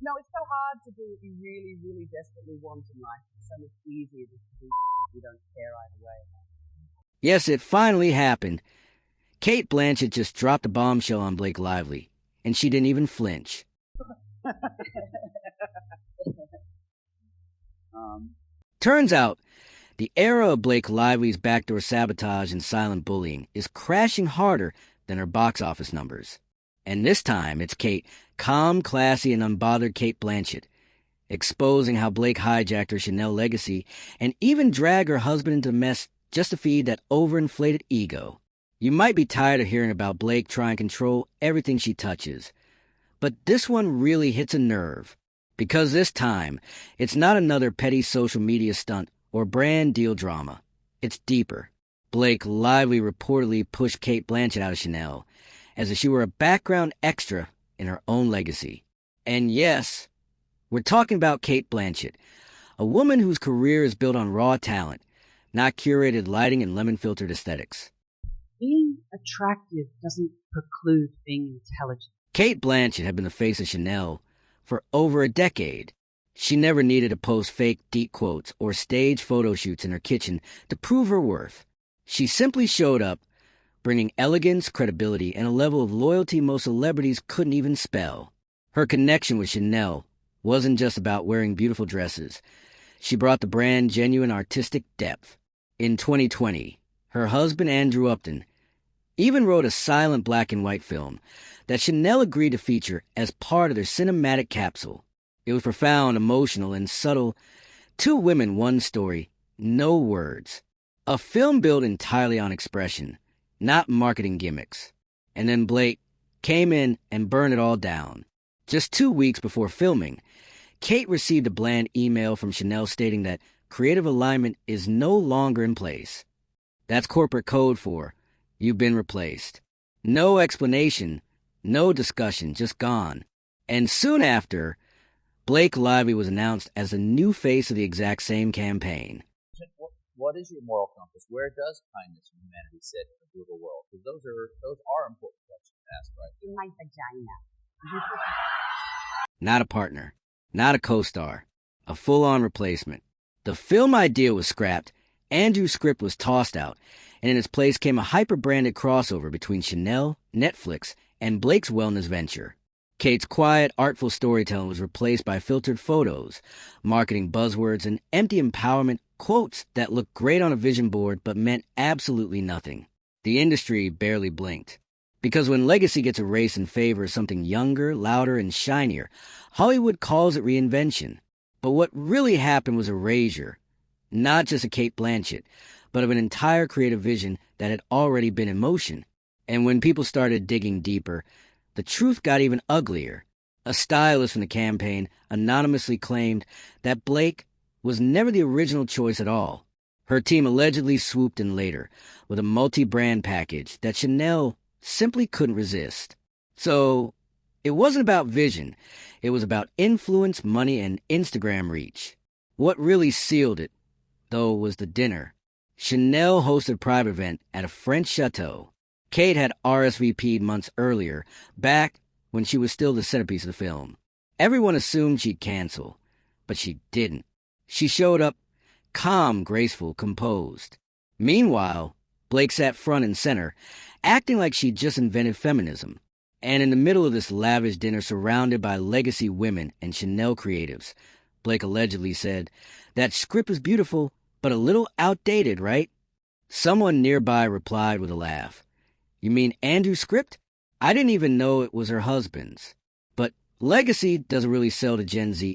No, it's so hard to do what you really, really desperately want in life. It's so much easier just to do you don't care either way. Yes, it finally happened. Cate Blanchett just dropped a bombshell on Blake Lively, and she didn't even flinch. Turns out, the era of Blake Lively's backdoor sabotage and silent bullying is crashing harder than her box office numbers. And this time, it's Cate, calm, classy, and unbothered Cate Blanchett, exposing how Blake hijacked her Chanel legacy and even dragged her husband into the mess just to feed that overinflated ego. You might be tired of hearing about Blake trying to control everything she touches, but this one really hits a nerve. Because this time, it's not another petty social media stunt or brand deal drama. It's deeper. Blake Lively reportedly pushed Cate Blanchett out of Chanel, as if she were a background extra in her own legacy. And yes, we're talking about Cate Blanchett, a woman whose career is built on raw talent, not curated lighting and lemon-filtered aesthetics. Being attractive doesn't preclude being intelligent. Cate Blanchett had been the face of Chanel for over a decade. She never needed to post fake deep quotes or stage photo shoots in her kitchen to prove her worth. She simply showed up, bringing elegance, credibility, and a level of loyalty most celebrities couldn't even spell. Her connection with Chanel wasn't just about wearing beautiful dresses. She brought the brand genuine artistic depth. In 2020, her husband Andrew Upton even wrote a silent black and white film that Chanel agreed to feature as part of their cinematic capsule. It was profound, emotional, and subtle. Two women, one story, no words. A film built entirely on expression, not marketing gimmicks. And then Blake came in and burned it all down. Just 2 weeks before filming, Cate received a bland email from Chanel stating that creative alignment is no longer in place. That's corporate code for you've been replaced. No explanation, no discussion, just gone. And soon after, Blake Lively was announced as the new face of the exact same campaign. What is your moral compass? Where does kindness and humanity sit in a brutal world? Because those are important questions to ask, right? In my vagina. Not a partner, not a co-star, a full-on replacement. The film idea was scrapped, Andrew's script was tossed out, and in its place came a hyper-branded crossover between Chanel, Netflix, and Blake's wellness venture. Cate's quiet, artful storytelling was replaced by filtered photos, marketing buzzwords, and empty empowerment quotes that looked great on a vision board but meant absolutely nothing. The industry barely blinked. Because when legacy gets erased in favor of something younger, louder, and shinier, Hollywood calls it reinvention. But what really happened was erasure, not just of Cate Blanchett, but of an entire creative vision that had already been in motion. And when people started digging deeper, the truth got even uglier. A stylist from the campaign anonymously claimed that Blake was never the original choice at all. Her team allegedly swooped in later with a multi-brand package that Chanel simply couldn't resist. So, it wasn't about vision. It was about influence, money, and Instagram reach. What really sealed it, though, was the dinner. Chanel hosted a private event at a French chateau. Cate had RSVP'd months earlier, back when she was still the centerpiece of the film. Everyone assumed she'd cancel, but she didn't. She showed up calm, graceful, composed. Meanwhile, Blake sat front and center, acting like she'd just invented feminism. And in the middle of this lavish dinner surrounded by legacy women and Chanel creatives, Blake allegedly said, "That script is beautiful, but a little outdated, right?" Someone nearby replied with a laugh, "You mean Andrew's script? I didn't even know it was her husband's." But legacy doesn't really sell to Gen Z